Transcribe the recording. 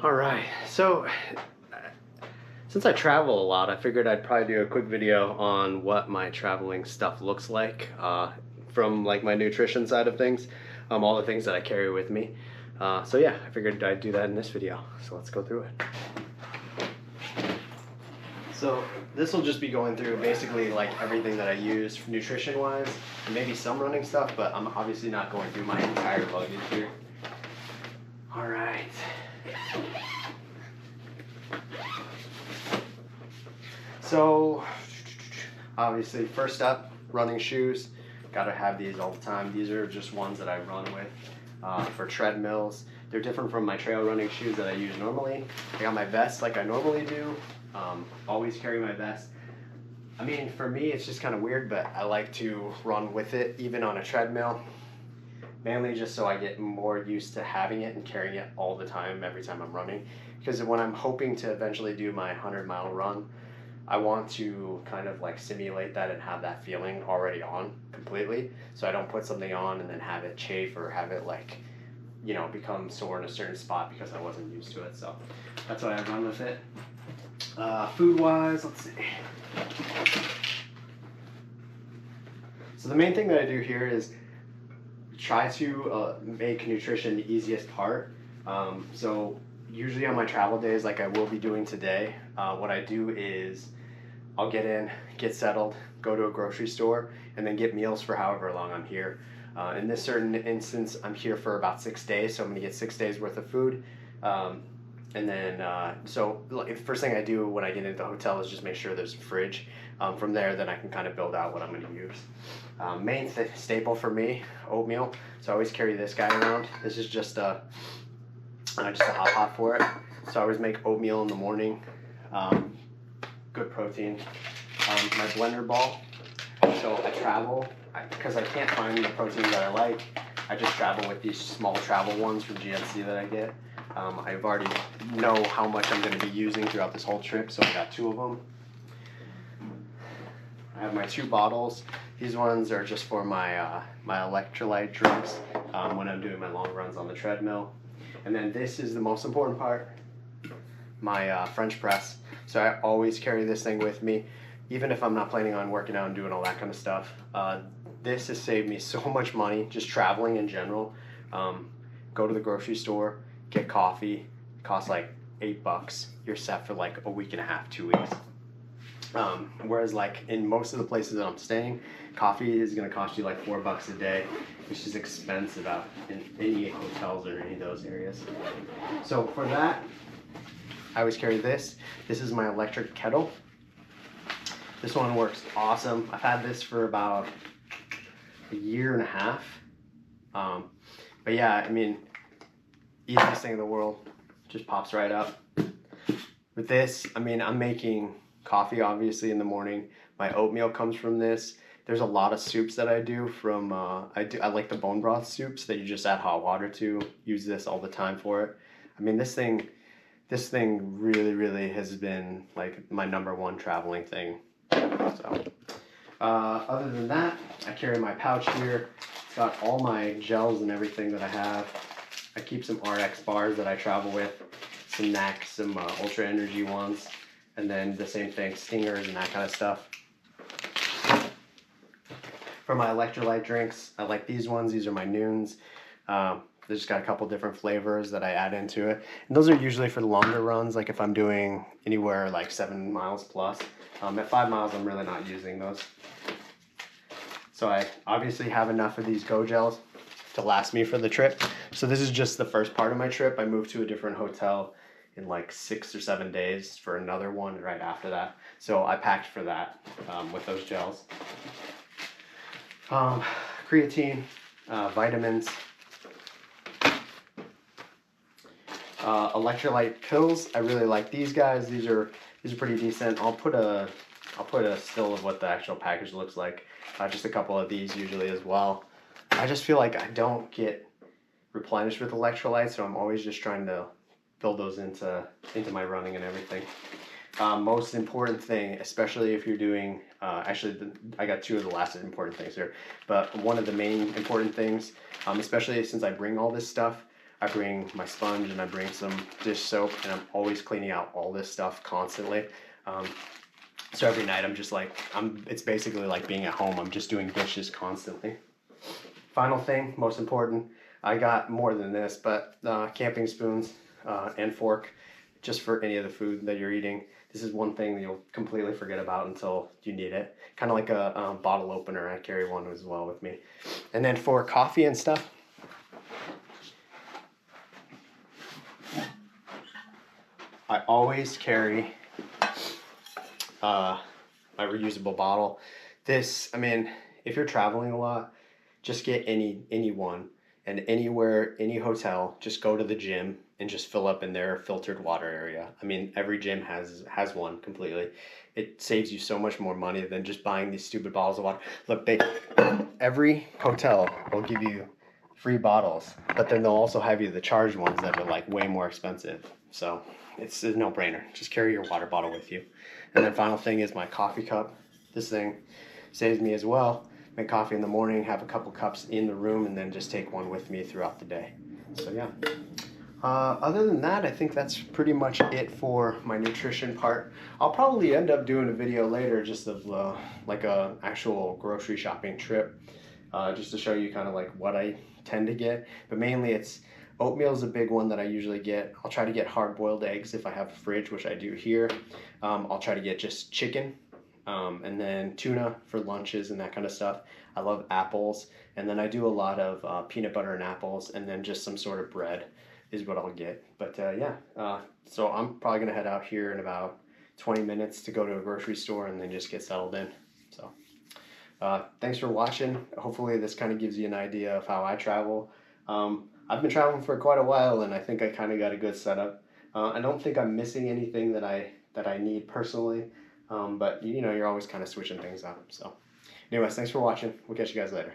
All right, so since I travel a lot, I figured I'd probably do a quick video on what my traveling stuff looks like from like my nutrition side of things, all the things that I carry with me. So yeah, I figured I'd do that in this video. So let's go through it. So this will just be going through basically like everything that I use nutrition wise, and maybe some running stuff, but I'm obviously not going through my entire luggage here. All right. So obviously first up, running shoes. Gotta have these all the time. These are just ones that I run with for treadmills. They're different from my trail running shoes that I use normally. I got my vest like I normally do. Always carry my vest. I mean, for me it's just kind of weird, but I like to run with it even on a treadmill. Mainly just so I get more used to having it and carrying it all the time, every time I'm running. Because when I'm hoping to eventually do my 100-mile run, I want to kind of like simulate that and have that feeling already on completely. So I don't put something on and then have it chafe or have it like, you know, become sore in a certain spot because I wasn't used to it. So that's why I run with it. Food wise, let's see. So the main thing that I do here is try to make nutrition the easiest part. So usually on my travel days, like I will be doing today, what I do is I'll get in, get settled, go to a grocery store, and then get meals for however long I'm here. In this certain instance, I'm here for about 6 days, so I'm gonna get 6 days worth of food. And then, so the first thing I do when I get into the hotel is just make sure there's a fridge. From there, then I can kind of build out what I'm going to use. Main staple for me, oatmeal. So I always carry this guy around. This is just a hot pot for it. So I always make oatmeal in the morning. Good protein. My blender ball. So I travel, because I can't find the protein that I like, I just travel with these small travel ones from GNC that I get. I've already know how much I'm going to be using throughout this whole trip, so I got 2 of them. I have my 2 bottles. These ones are just for my my electrolyte drinks when I'm doing my long runs on the treadmill. And then this is the most important part, my French press. So I always carry this thing with me, even if I'm not planning on working out and doing all that kind of stuff. This has saved me so much money, just traveling in general. Go to the grocery store, get coffee, it costs like $8. You're set for like a week and a half, 2 weeks. Whereas like in most of the places that I'm staying, coffee is gonna cost you like $4 a day, which is expensive out in any hotels or any of those areas. So for that, I always carry this. This is my electric kettle. This one works awesome. I've had this for about a year and a half. But yeah, I mean, easiest thing in the world, just pops right up. With this, I mean, I'm making coffee obviously in the morning. My oatmeal comes from this. There's a lot of soups that I do from, I like the bone broth soups that you just add hot water to. Use this all the time for it. I mean, this thing really has been like my #1 traveling thing. So, other than that, I carry my pouch here. It's got all my gels and everything that I have. I keep some RX bars that I travel with, some NAC, some Ultra Energy ones, and then the same thing, Stingers and that kind of stuff. For my electrolyte drinks, I like these ones. These are my Noons. They just got a couple different flavors that I add into it. And those are usually for the longer runs, like if I'm doing anywhere like 7 miles plus. At 5 miles, I'm really not using those. So I obviously have enough of these Go Gels to last me for the trip. So this is just the first part of my trip. I moved to a different hotel in like 6 or 7 days for another one right after that. So I packed for that with those gels. Creatine, vitamins, electrolyte pills. I really like these guys. These are pretty decent. I'll put a still of what the actual package looks like. Just a couple of these usually as well. I just feel like I don't get replenished with electrolytes, so I'm always just trying to build those into my running and everything. Most important thing, especially if you're doing, actually I got 2 of the last important things here, but one of the main important things, especially since I bring all this stuff, I bring my sponge and I bring some dish soap, and I'm always cleaning out all this stuff constantly. So every night I'm just like, it's basically like being at home. I'm just doing dishes constantly. Final thing, most important, I got more than this, but camping spoons and fork, just for any of the food that you're eating. This is one thing that you'll completely forget about until you need it. Kind of like a bottle opener. I carry one as well with me. And then for coffee and stuff, I always carry my reusable bottle. This, I mean, if you're traveling a lot, just get any one, and anywhere, any hotel, just go to the gym and just fill up in their filtered water area. I mean, every gym has one completely. It saves you so much more money than just buying these stupid bottles of water. Look, every hotel will give you free bottles, but then they'll also have you the charged ones that are like way more expensive. So it's a no-brainer. Just carry your water bottle with you. And then final thing is my coffee cup. This thing saves me as well. Make coffee in the morning, have a couple cups in the room, and then just take one with me throughout the day. So yeah. Other than that, I think that's pretty much it for my nutrition part. I'll probably end up doing a video later just of like a actual grocery shopping trip, just to show you kind of like what I tend to get. But mainly it's oatmeal is a big one that I usually get. I'll try to get hard-boiled eggs if I have a fridge, which I do here. I'll try to get just chicken. And then tuna for lunches and that kind of stuff. I love apples, and then I do a lot of peanut butter and apples, and then just some sort of bread is what I'll get. But yeah, so I'm probably gonna head out here in about 20 minutes to go to a grocery store and then just get settled in. So thanks for watching. Hopefully this kind of gives you an idea of how I travel. I've been traveling for quite a while, and I think I kind of got a good setup. I don't think I'm missing anything that I need personally. But you know, you're always kind of switching things up. So anyways, thanks for watching. We'll catch you guys later.